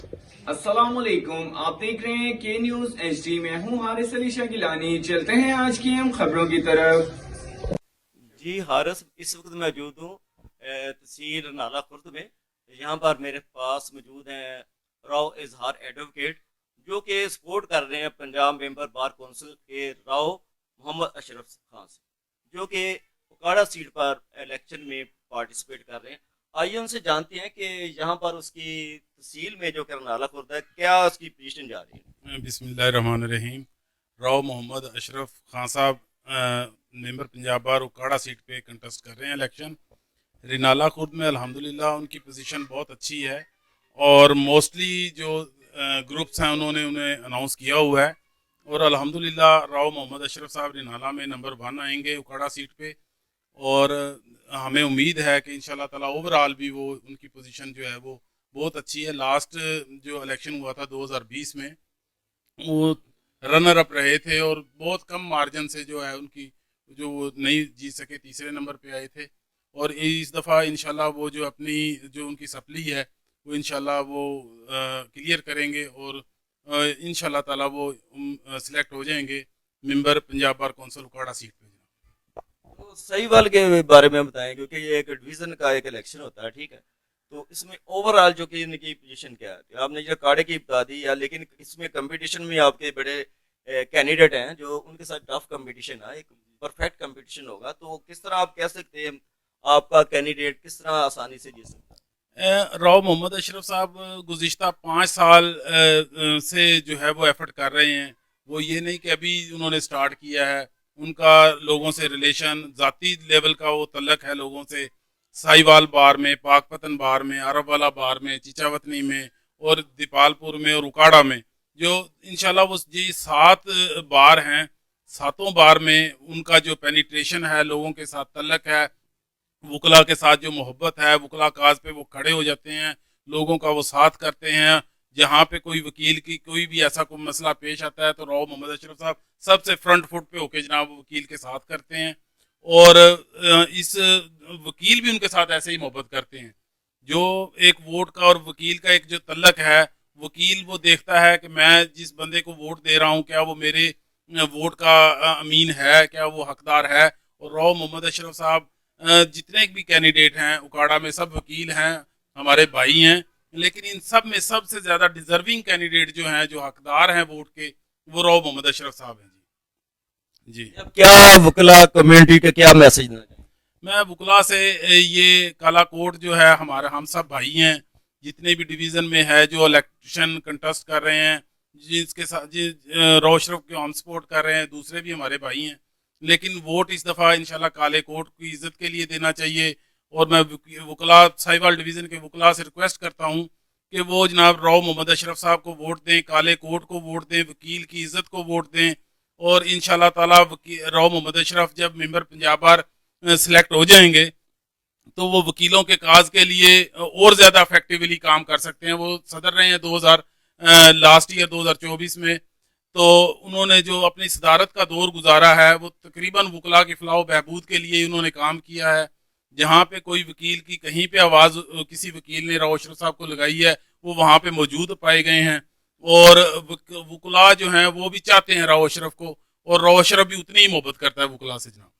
अस्सलामुअलैकुम, आप देख रहे हैं के न्यूज एचडी। में हूं हारिस अली शाह गिलानी। चलते हैं आज की हम खबरों की तरफ। जी हारिस, इस वक्त मौजूद हूँ तहसील नाला खुर्द में। यहाँ पर मेरे पास मौजूद हैं राव इजहार एडवोकेट, जो कि सपोर्ट कर रहे हैं पंजाब मेंबर बार कौंसिल के राव मोहम्मद अशरफ खान से, जो कि उकाड़ा सीट पर इलेक्शन में पार्टिसिपेट कर रहे हैं। आइए उनसे जानते हैं कि यहाँ पर उसकी तहसील में जो कि नाला खुर्द है, क्या उसकी पोजीशन जा रही है। बिस्मिल्लाहिर्रहमानिर्रहीम। राव मोहम्मद अशरफ खान साहब मेंबर पंजाब बार उकाड़ा सीट पे कंटेस्ट कर रहे हैं इलेक्शन। रिनाला खुर्द में अल्हम्दुलिल्लाह उनकी पोजीशन बहुत अच्छी है और मोस्टली जो ग्रुप्स हैं उन्होंने उन्हें अनाउंस किया हुआ है और अल्हम्दुलिल्लाह राव मोहम्मद अशरफ साहब रिनाला में नंबर 1 आएंगे उकाड़ा सीट पे। और हमें उम्मीद है कि इंशाल्लाह ताला ओवरऑल भी वो उनकी पोजीशन जो है वो बहुत अच्छी है। लास्ट जो इलेक्शन हुआ था 2020 में वो रनर अप रहे थे और बहुत कम मार्जिन से जो है उनकी जो वो नहीं जीत सके, तीसरे नंबर पे आए थे। और इस दफ़ा इंशाल्लाह वो जो अपनी जो उनकी सप्ली है वो इंशाल्लाह वो क्लियर करेंगे और इंशाल्लाह ताला वो सिलेक्ट हो जाएंगे मेंबर पंजाब बार कौंसिल उकाड़ा सीट पे। तो सही वाल के बारे में बताएं, क्योंकि ये एक डिवीजन का एक इलेक्शन होता है, ठीक है। तो इसमें ओवरऑल जो कि इनकी पोजीशन क्या है, आपने जो काड़े की बता दी या, लेकिन इसमें कंपटीशन में आपके बड़े कैंडिडेट हैं जो उनके साथ टफ कंपटीशन है, एक परफेक्ट कंपटीशन होगा, तो किस तरह आप कह सकते हैं आपका कैंडिडेट किस तरह आसानी से जीत सकता है। राव मोहम्मद अशरफ साहब गुज़िश्ता 5 साल से जो है वो एफर्ट कर रहे हैं। वो ये नहीं कि अभी उन्होंने स्टार्ट किया है। उनका लोगों से रिलेशन ज़ाती लेवल का वो तल्लक है लोगों से। साहिवाल बार में, पाकपतन बार में, अरब वाला बार में, चिचावतनी में और दीपालपुर में और उकाड़ा में, जो इंशाल्लाह वो जी 7 बार हैं, 7 बार में उनका जो पेनिट्रेशन है, लोगों के साथ तल्लक है, वकला के साथ जो मोहब्बत है, वकला काज पे वो खड़े हो जाते हैं, लोगों का वो साथ करते हैं। जहाँ पे कोई वकील की कोई भी ऐसा कोई मसला पेश आता है तो राव मोहम्मद अशरफ साहब सबसे फ्रंट फुट पे होके जनाब वकील के साथ करते हैं। और इस वकील भी उनके साथ ऐसे ही मोहब्बत करते हैं। जो एक वोट का और वकील का एक जो तल्लक है, वकील वो देखता है कि मैं जिस बंदे को वोट दे रहा हूँ क्या वो मेरे वोट का अमीन है, क्या वो हकदार है। और राव मोहम्मद अशरफ साहब जितने भी कैंडिडेट हैं उकाड़ा में सब वकील हैं, हमारे भाई हैं, लेकिन इन सब में सबसे ज़्यादा डिजर्विंग कैंडिडेट जो हैं, जो हकदार हैं वोट के, वो राव मोहम्मद अशरफ साहब हैं। जी जी। अब क्या वकला कम्युनिटी का क्या मैसेज देना चाहिए। मैं वकला से ये काला कोट जो है हमारा, हम सब भाई हैं, जितने भी डिवीज़न में है जो इलेक्शन कंटेस्ट कर रहे हैं, जिसके साथ राव अशरफ के हम सपोर्ट कर रहे हैं, दूसरे भी हमारे भाई हैं। लेकिन वोट इस दफ़ा इंशाल्लाह काले कोट की इज़्ज़त के लिए देना चाहिए। और मैं वकला साहिवाल डिवीज़न के वकला से रिक्वेस्ट करता हूँ कि वो जनाब राव मोहम्मद अशरफ साहब को वोट दें, काले कोट को वोट दें, वकील की इज़्ज़त को वोट दें। और इंशाल्लाह ताला राव मोहम्मद अशरफ जब मेंबर पंजाब बार सिलेक्ट हो जाएंगे तो वो वकीलों के काज के लिए और ज़्यादा इफेक्टिवली काम कर सकते हैं। वो सदर रहे हैं 2000 लास्ट ईयर 2024 में, तो उन्होंने जो अपनी सदारत का दौर गुजारा है वो तकरीबन वकला की फलाह बहबूद के लिए उन्होंने काम किया है। जहाँ पे कोई वकील की कहीं पे आवाज़ किसी वकील ने राव अशरफ साहब को लगाई है वो वहाँ पे मौजूद पाए गए हैं। और वकला जो हैं वो भी चाहते हैं राव अशरफ को, और राव अशरफ भी उतनी ही मोहब्बत करता है वकला से जनाब।